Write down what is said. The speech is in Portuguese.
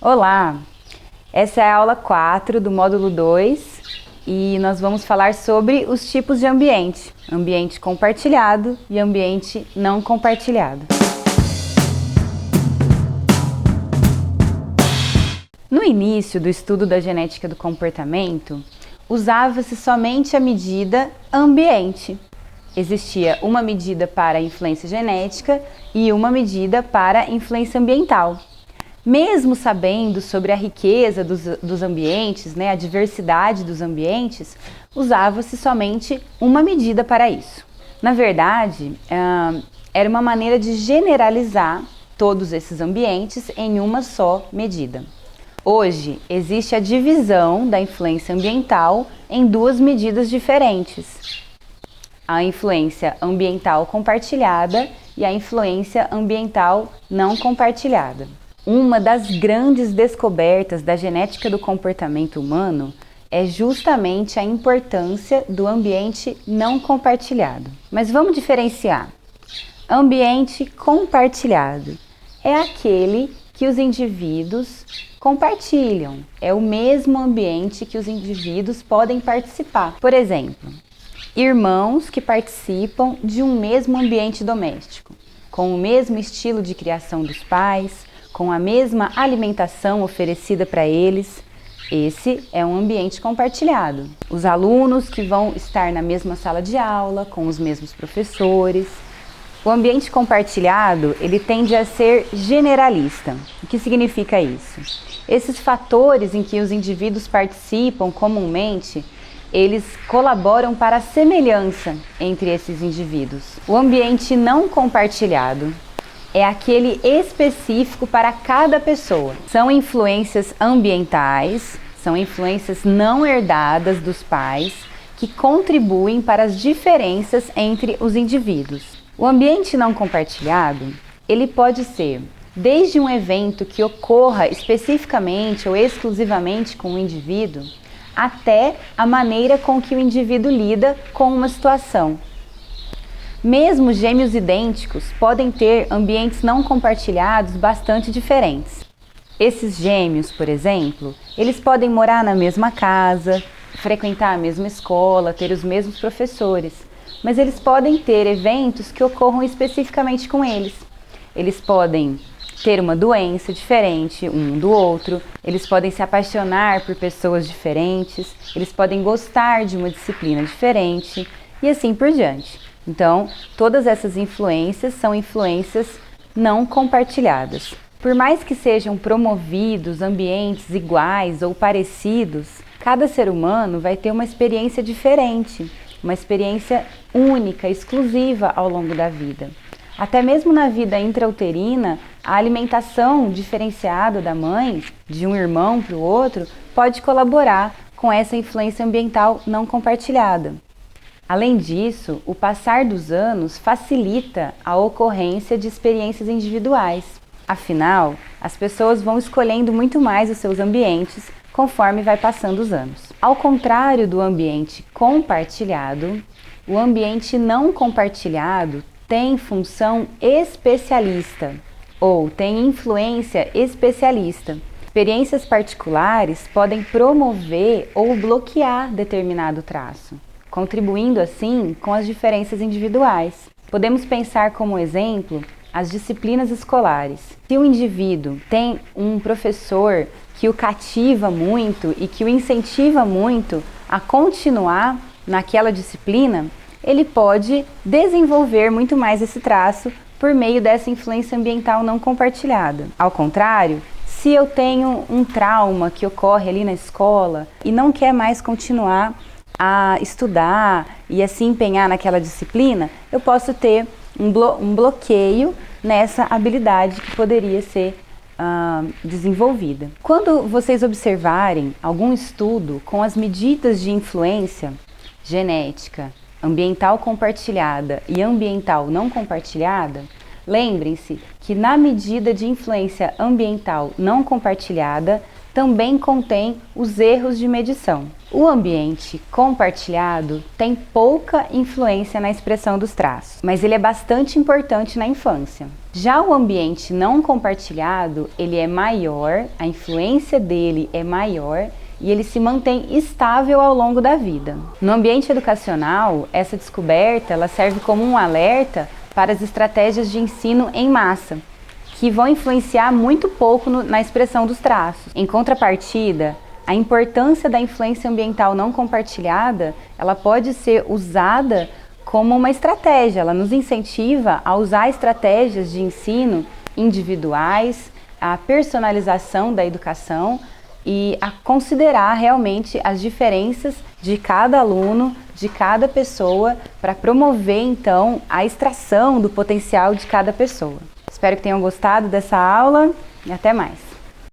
Olá! Essa é a aula 4 do módulo 2 e nós vamos falar sobre os tipos de ambiente: ambiente compartilhado e ambiente não compartilhado. No início do estudo da genética do comportamento, usava-se somente a medida ambiente. Existia uma medida para a influência genética e uma medida para a influência ambiental. Mesmo sabendo sobre a riqueza dos ambientes, a diversidade dos ambientes, usava-se somente uma medida para isso. Na verdade, era uma maneira de generalizar todos esses ambientes em uma só medida. Hoje, existe a divisão da influência ambiental em duas medidas diferentes: a influência ambiental compartilhada e a influência ambiental não compartilhada. Uma das grandes descobertas da genética do comportamento humano é justamente a importância do ambiente não compartilhado. Mas vamos diferenciar. Ambiente compartilhado é aquele que os indivíduos compartilham. É o mesmo ambiente que os indivíduos podem participar. Por exemplo, irmãos que participam de um mesmo ambiente doméstico, com o mesmo estilo de criação dos pais, com a mesma alimentação oferecida para eles. Esse é um ambiente compartilhado. Os alunos que vão estar na mesma sala de aula, com os mesmos professores. O ambiente compartilhado, ele tende a ser generalista. O que significa isso? Esses fatores em que os indivíduos participam comumente, eles colaboram para a semelhança entre esses indivíduos. O ambiente não compartilhado é aquele específico para cada pessoa. São influências ambientais, são influências não herdadas dos pais que contribuem para as diferenças entre os indivíduos. O ambiente não compartilhado, ele pode ser desde um evento que ocorra especificamente ou exclusivamente com o indivíduo, até a maneira com que o indivíduo lida com uma situação. Mesmo gêmeos idênticos podem ter ambientes não compartilhados bastante diferentes. Esses gêmeos, por exemplo, eles podem morar na mesma casa, frequentar a mesma escola, ter os mesmos professores, mas eles podem ter eventos que ocorram especificamente com eles. Eles podem ter uma doença diferente um do outro, eles podem se apaixonar por pessoas diferentes, eles podem gostar de uma disciplina diferente e assim por diante. Então, todas essas influências são influências não compartilhadas. Por mais que sejam promovidos ambientes iguais ou parecidos, cada ser humano vai ter uma experiência diferente, uma experiência única, exclusiva ao longo da vida. Até mesmo na vida intrauterina, a alimentação diferenciada da mãe, de um irmão para o outro, pode colaborar com essa influência ambiental não compartilhada. Além disso, o passar dos anos facilita a ocorrência de experiências individuais. Afinal, as pessoas vão escolhendo muito mais os seus ambientes conforme vai passando os anos. Ao contrário do ambiente compartilhado, o ambiente não compartilhado tem função especialista ou tem influência especialista. Experiências particulares podem promover ou bloquear determinado traço, contribuindo assim com as diferenças individuais. Podemos pensar como exemplo as disciplinas escolares. Se o indivíduo tem um professor que o cativa muito e que o incentiva muito a continuar naquela disciplina, ele pode desenvolver muito mais esse traço por meio dessa influência ambiental não compartilhada. Ao contrário, se eu tenho um trauma que ocorre ali na escola e não quer mais continuar a estudar e a se empenhar naquela disciplina, eu posso ter um bloqueio nessa habilidade que poderia ser desenvolvida. Quando vocês observarem algum estudo com as medidas de influência genética, ambiental compartilhada e ambiental não compartilhada, lembrem-se que na medida de influência ambiental não compartilhada também contém os erros de medição. O ambiente compartilhado tem pouca influência na expressão dos traços, mas ele é bastante importante na infância. Já o ambiente não compartilhado, ele é maior, a influência dele é maior e ele se mantém estável ao longo da vida. No ambiente educacional, essa descoberta ela serve como um alerta para as estratégias de ensino em massa, que vão influenciar muito pouco na expressão dos traços. Em contrapartida, a importância da influência ambiental não compartilhada, ela pode ser usada como uma estratégia, ela nos incentiva a usar estratégias de ensino individuais, a personalização da educação e a considerar realmente as diferenças de cada aluno, de cada pessoa, para promover então a extração do potencial de cada pessoa. Espero que tenham gostado dessa aula e até mais!